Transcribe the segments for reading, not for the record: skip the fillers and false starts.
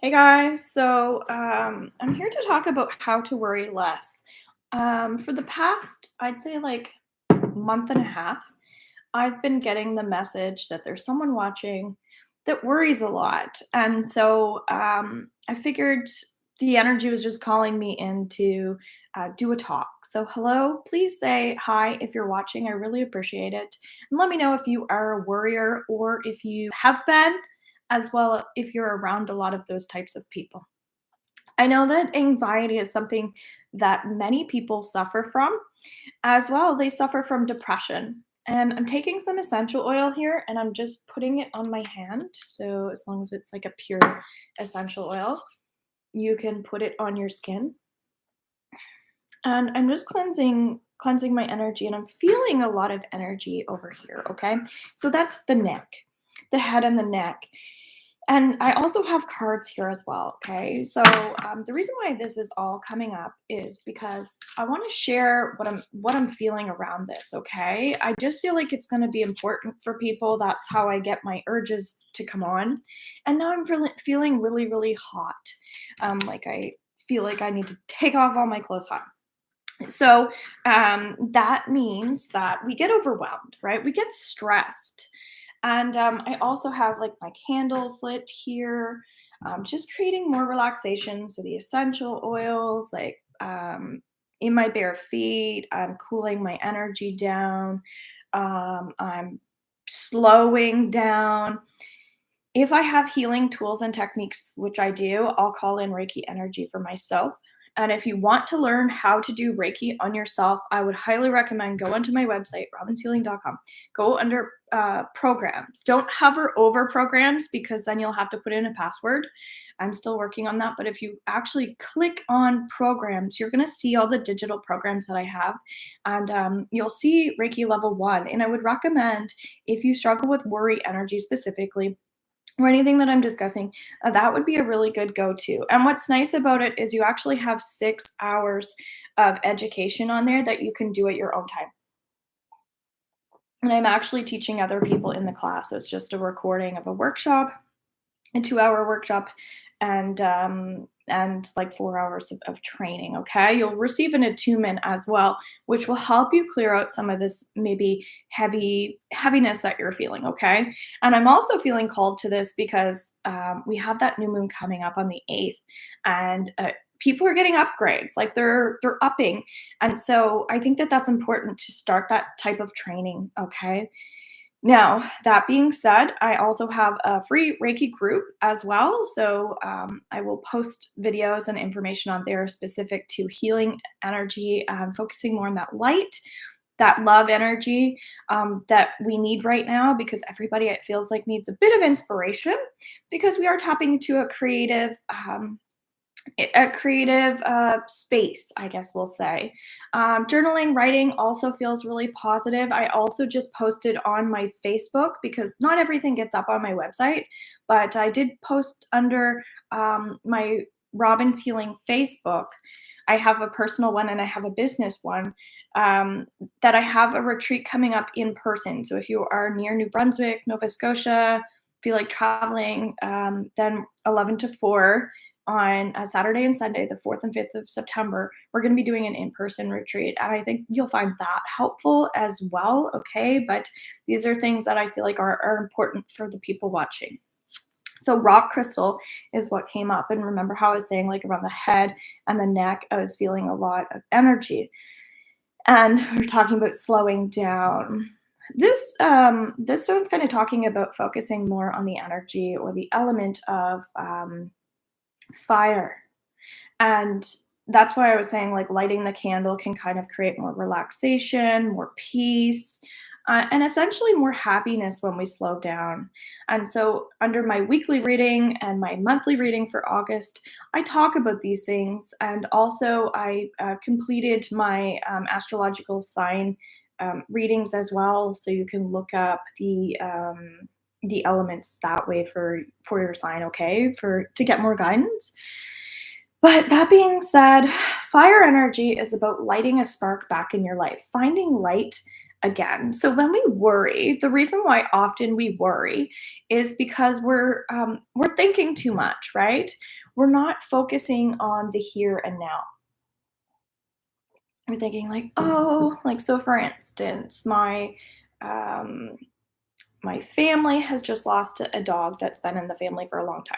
Hey guys, I'm here to talk about how to worry less. For the past, I'd say like month and a half, I've been getting the message that there's someone watching that worries a lot. I figured the energy was just calling me in to do a talk. So, hello, please say hi if you're watching. I really appreciate it. And let me know if you are a worrier or if you have been, as well if you're around a lot of those types of people. I know that anxiety is something that many people suffer from. As well, they suffer from depression. And I'm taking some essential oil here and I'm just putting it on my hand. So, as long as it's like a pure essential oil, you can put it on your skin. And I'm just cleansing my energy and I'm feeling a lot of energy over here, okay? So that's the neck, the head and the neck. And I also have cards here as well. Okay. The reason why this is all coming up is because I want to share what I'm feeling around this. Okay. I just feel like it's going to be important for people. That's how I get my urges to come on. And now I'm feeling really, really hot. Like I feel like I need to take off all my clothes hot. That means that we get overwhelmed, right? We get stressed. I also have like my candles lit here, just creating more relaxation. So the essential oils, in my bare feet, I'm cooling my energy down. I'm slowing down. If I have healing tools and techniques, which I do, I'll call in Reiki energy for myself. And if you want to learn how to do Reiki on yourself, I would highly recommend go onto my website, robinshealing.com. Go under programs. Don't hover over programs because then you'll have to put in a password. I'm still working on that. But if you actually click on programs, you're going to see all the digital programs that I have. You'll see Reiki level one. And I would recommend if you struggle with worry energy specifically, or anything that I'm discussing, that would be a really good go to. And what's nice about it is you actually have 6 hours of education on there that you can do at your own time. And I'm actually teaching other people in the class. So it's just a recording of a workshop, a 2 hour workshop, and like 4 hours of training. Okay. You'll receive an attunement as well, which will help you clear out some of this maybe heaviness that you're feeling. Okay. And I'm also feeling called to this because we have that new moon coming up on the 8th. And people are getting upgrades, like they're upping. And so I think that that's important to start that type of training. Okay. Now, that being said, I also have a free Reiki group as well. I will post videos and information on there specific to healing energy, focusing more on that light, that love energy that we need right now because everybody, it feels like, needs a bit of inspiration because we are tapping into a creative space, I guess we'll say. Journaling, writing also feels really positive. I also just posted on my Facebook because not everything gets up on my website, but I did post under my Robin's Healing Facebook. I have a personal one and I have a business one. Um, that I have a retreat coming up in person. So if you are near New Brunswick, Nova Scotia, feel like traveling, then 11 to 4 on a Saturday and Sunday, the 4th and 5th of September, we're going to be doing an in person retreat. And I think you'll find that helpful as well. Okay. But these are things that I feel like are important for the people watching. So, rock crystal is what came up. And remember how I was saying, like around the head and the neck, I was feeling a lot of energy. And we're talking about slowing down. This stone's kind of talking about focusing more on the energy or the element of fire. And that's why I was saying, like, lighting the candle can kind of create more relaxation, more peace, and essentially more happiness when we slow down. And so, under my weekly reading and my monthly reading for August, I talk about these things. And also, I completed my astrological sign readings as well. So you can look up the elements that way for your sign, okay, for to get more guidance. But that being said, fire energy is about lighting a spark back in your life, finding light again. So when we worry, the reason why often we worry is because we're thinking too much, right? We're not focusing on the here and now. We're thinking like, oh, like so for instance, um my family has just lost a dog that's been in the family for a long time.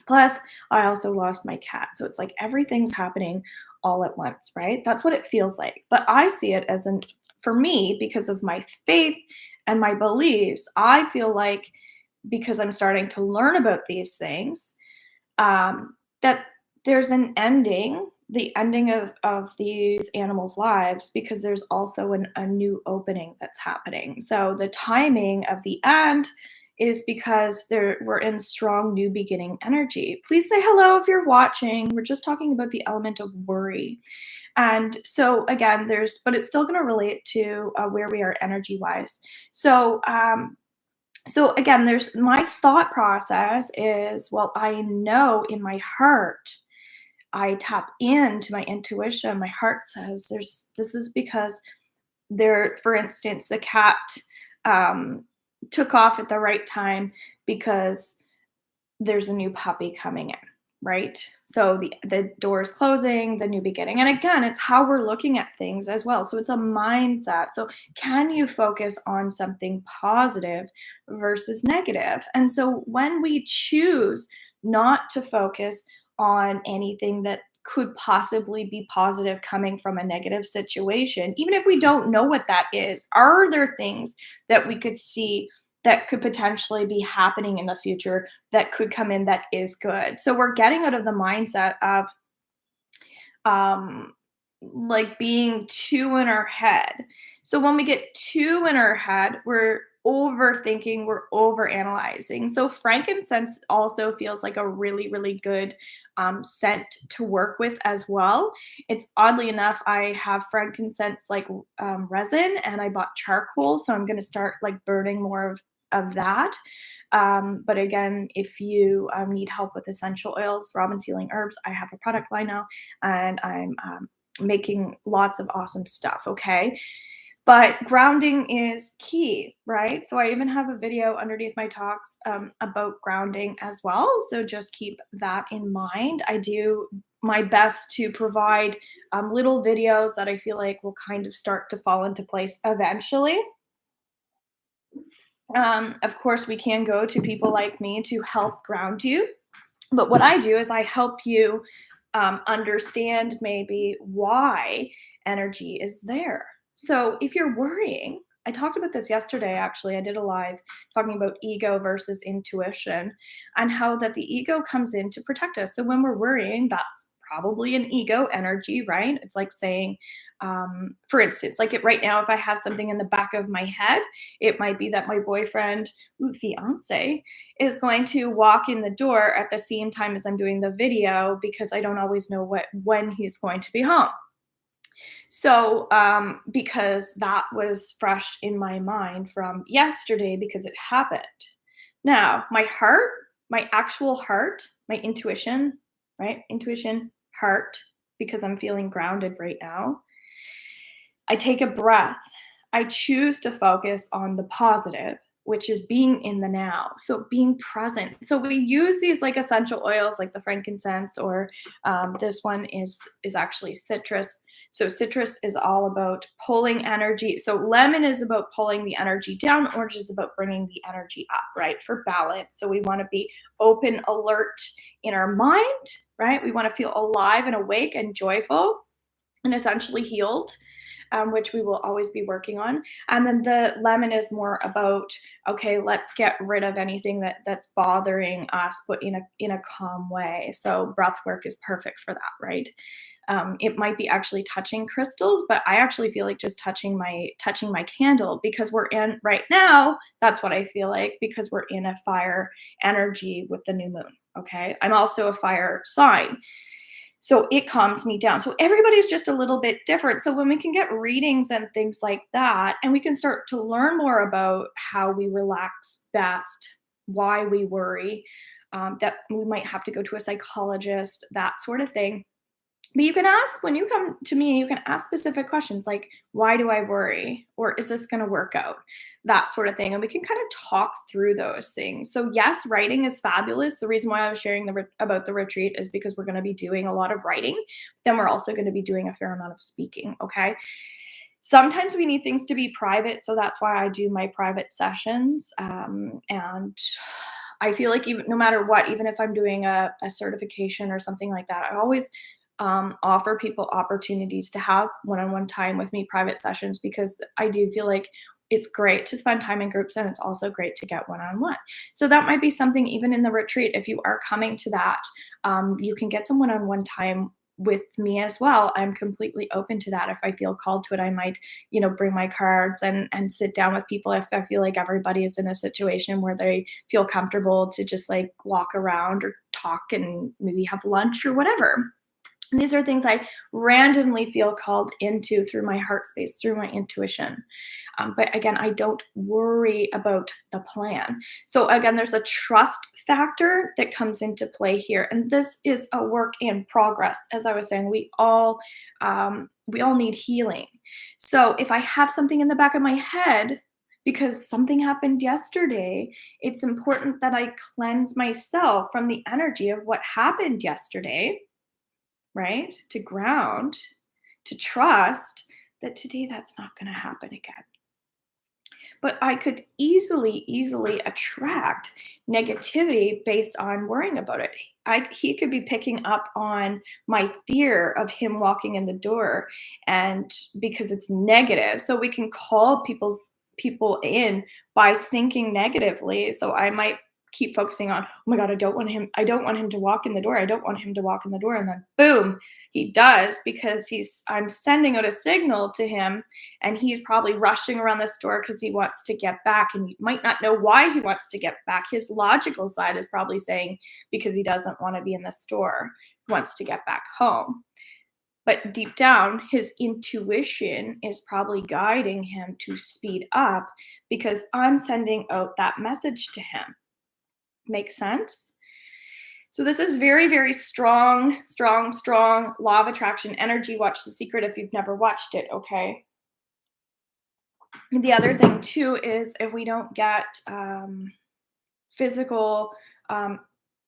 Plus, I also lost my cat. So it's like everything's happening all at once, right? That's what it feels like. But I see it as an, for me, because of my faith and my beliefs, I feel like because I'm starting to learn about these things, that there's an ending, the ending of these animals' lives, because there's also a new opening that's happening. So the timing of the end is because we're in strong new beginning energy. Please say hello if you're watching. We're just talking about the element of worry. And so again, but it's still going to relate to where we are energy wise. So again, there's my thought process is, well, I know in my heart, I tap into my intuition. My heart says this is because for instance, the cat um, took off at the right time because there's a new puppy coming in, right? So the door is closing, the new beginning. And again, it's how we're looking at things as well. So it's a mindset. So can you focus on something positive versus negative? And so when we choose not to focus on anything that could possibly be positive coming from a negative situation, even if we don't know what that is, are there things that we could see that could potentially be happening in the future that could come in that is good? So we're getting out of the mindset of um like being too in our head. So when we get too in our head, we're overthinking, we're overanalyzing. So frankincense also feels like a really, really good scent to work with as well. It's oddly enough, I have frankincense like resin, and I bought charcoal, so I'm going to start like burning more of that. But again, if you need help with essential oils, Robin's Healing Herbs, I have a product line now, and I'm making lots of awesome stuff. Okay. But grounding is key, right? So I even have a video underneath my talks about grounding as well. So just keep that in mind. I do my best to provide little videos that I feel like will kind of start to fall into place eventually. Of course, we can go to people like me to help ground you. But what I do is I help you understand maybe why energy is there. So if you're worrying, I talked about this yesterday actually. I did a live talking about ego versus intuition and how that the ego comes in to protect us. So when we're worrying, that's probably an ego energy, right? It's like saying, for instance, like right now, if I have something in the back of my head, it might be that my boyfriend, fiance, is going to walk in the door at the same time as I'm doing the video because I don't always know when he's going to be home. So, because that was fresh in my mind from yesterday because it happened. Now, my heart, my actual heart, my intuition, right? Intuition, heart, because I'm feeling grounded right now. I take a breath. I choose to focus on the positive, which is being in the now. So being present. So we use these like essential oils, like the frankincense, or this one is actually citrus. So citrus is all about pulling energy. So lemon is about pulling the energy down. Orange is about bringing the energy up, right? For balance. So we want to be open, alert in our mind, right? We want to feel alive and awake and joyful and essentially healed, which we will always be working on. And then the lemon is more about, okay, let's get rid of anything that's bothering us, but in a calm way. So breath work is perfect for that, right? It might be actually touching crystals, but I actually feel like just touching my candle, because we're in right now. That's what I feel like, because we're in a fire energy with the new moon. Okay, I'm also a fire sign. So it calms me down. So everybody's just a little bit different. So when we can get readings and things like that, and we can start to learn more about how we relax best, why we worry, that we might have to go to a psychologist, that sort of thing. But you can ask when you come to me, you can ask specific questions like, why do I worry? Or is this going to work out? That sort of thing. And we can kind of talk through those things. So, yes, writing is fabulous. The reason why I was sharing about the retreat is because we're going to be doing a lot of writing. Then we're also going to be doing a fair amount of speaking. Okay. Sometimes we need things to be private. So that's why I do my private sessions. And I feel like even no matter what, even if I'm doing a certification or something like that, I always offer people opportunities to have one-on-one time with me, private sessions, because I do feel like it's great to spend time in groups and it's also great to get one-on-one. So that might be something even in the retreat. If you are coming to that, you can get some one-on-one time with me as well. I'm completely open to that. If I feel called to it, I might, bring my cards and sit down with people if I feel like everybody is in a situation where they feel comfortable to just like walk around or talk and maybe have lunch or whatever. These are things I randomly feel called into through my heart space, through my intuition. But again, I don't worry about the plan. So again, there's a trust factor that comes into play here, and this is a work in progress. As I was saying, we all need healing. So if I have something in the back of my head because something happened yesterday, it's important that I cleanse myself from the energy of what happened yesterday, right? To ground, to trust that today that's not going to happen again. But I could easily attract negativity based on worrying about it. He could be picking up on my fear of him walking in the door, and because it's negative. So we can call people in by thinking negatively. So I might keep focusing on, oh my God, I don't want him to walk in the door. I don't want him to walk in the door. And then boom, he does, because I'm sending out a signal to him, and he's probably rushing around the store because he wants to get back, and you might not know why he wants to get back. His logical side is probably saying because he doesn't want to be in the store, wants to get back home. But deep down, his intuition is probably guiding him to speed up because I'm sending out that message to him. Make sense? So this is very, very strong, strong, strong law of attraction energy. Watch The Secret if you've never watched it, okay? The other thing too is if we don't get physical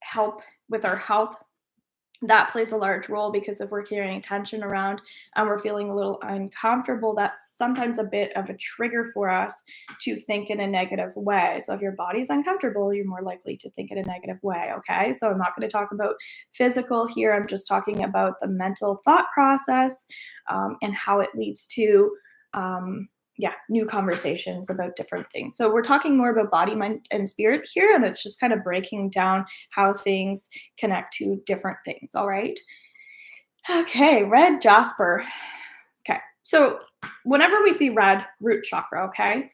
help with our health, that plays a large role, because if we're carrying tension around and we're feeling a little uncomfortable, that's sometimes a bit of a trigger for us to think in a negative way. So if your body's uncomfortable, you're more likely to think in a negative way. Okay. So I'm not going to talk about physical here. I'm just talking about the mental thought process, and how it leads to, new conversations about different things. So we're talking more about body, mind, and spirit here, and it's just kind of breaking down how things connect to different things. All right. Okay, red jasper. Okay, so whenever we see red, root chakra, okay?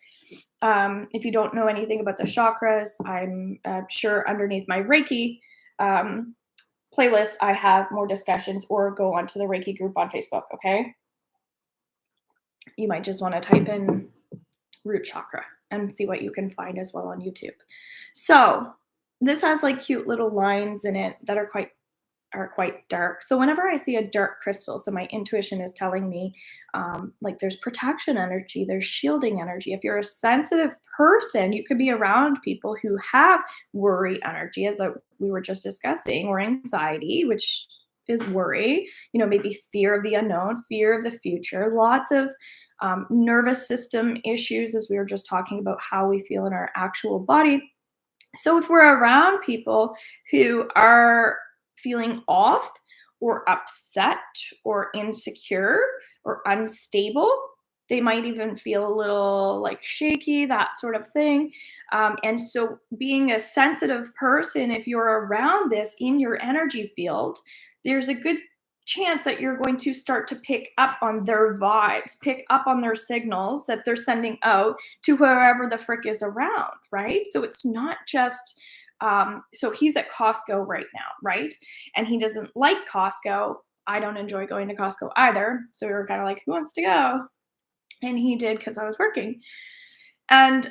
If you don't know anything about the chakras, I'm sure underneath my Reiki playlist, I have more discussions, or go onto the Reiki group on Facebook, okay? You might just want to type in root chakra and see what you can find as well on YouTube. So this has like cute little lines in it that are quite dark. So whenever I see a dark crystal, so my intuition is telling me, like, there's protection energy, there's shielding energy. If you're a sensitive person, you could be around people who have worry energy, as we were just discussing, or anxiety, which is worry. Maybe fear of the unknown, fear of the future, lots of nervous system issues, as we were just talking about how we feel in our actual body. So if we're around people who are feeling off or upset or insecure or unstable, they might even feel a little like shaky, that sort of thing. And so, being a sensitive person, if you're around this in your energy field, there's a good chance that you're going to start to pick up on their vibes, pick up on their signals that they're sending out to whoever the frick is around, right? So it's not just, so he's at Costco right now, right? And he doesn't like Costco. I don't enjoy going to Costco either. So we were kind of like, who wants to go? And he did, because I was working. And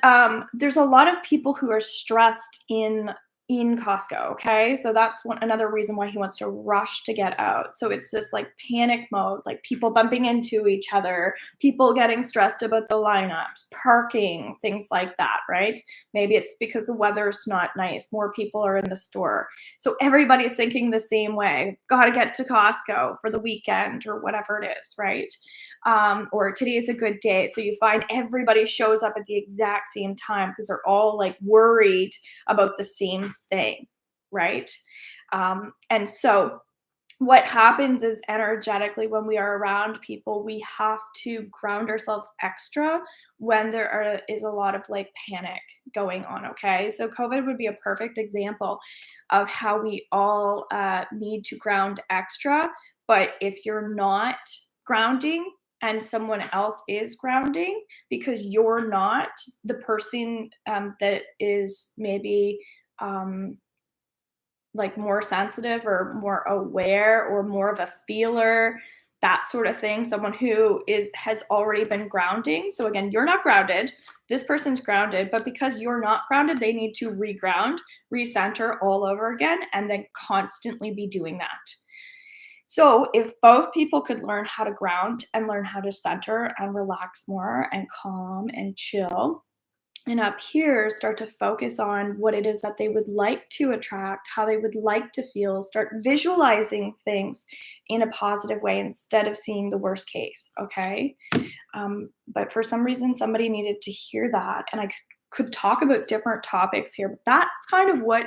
there's a lot of people who are stressed in in Costco, okay? So that's another reason why he wants to rush to get out. So it's this like panic mode, like people bumping into each other, people getting stressed about the lineups, parking, things like that, right? Maybe it's because the weather's not nice, more people are in the store. So everybody's thinking the same way. Got to get to Costco for the weekend or whatever it is, right? Or today is a good day. So you find everybody shows up at the exact same time because they're all like worried about the same thing, right? And so what happens is energetically when we are around people, we have to ground ourselves extra when is a lot of like panic going on. Okay. So COVID would be a perfect example of how we all need to ground extra. But if you're not grounding, and someone else is grounding because you're not the person that is maybe um, like more sensitive or more aware or more of a feeler, that sort of thing. Someone who is has already been grounding. So again, you're not grounded. This person's grounded, but because you're not grounded, they need to reground, recenter all over again, and then constantly be doing that. So, if both people could learn how to ground and learn how to center and relax more and calm and chill, and up here start to focus on what it is that they would like to attract, how they would like to feel, start visualizing things in a positive way instead of seeing the worst case. Okay. But for some reason, somebody needed to hear that. And I could talk about different topics here, but that's kind of what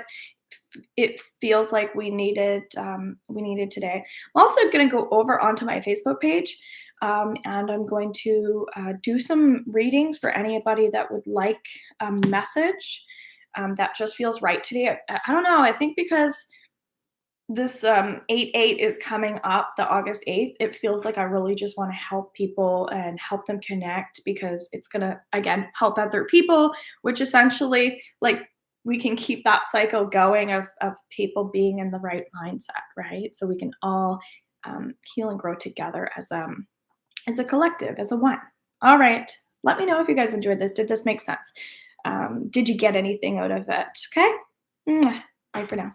it feels like we needed today. I'm also going to go over onto my Facebook page, and I'm going to do some readings for anybody that would like a message that just feels right today. I don't know. I think because this 8/8 is coming up, the August 8th, it feels like I really just want to help people and help them connect because it's going to, again, help other people, which essentially, like, we can keep that cycle going of people being in the right mindset, right? So we can all heal and grow together as a collective, as a one. All right. Let me know if you guys enjoyed this. Did this make sense? Did you get anything out of it? Okay. Bye for now.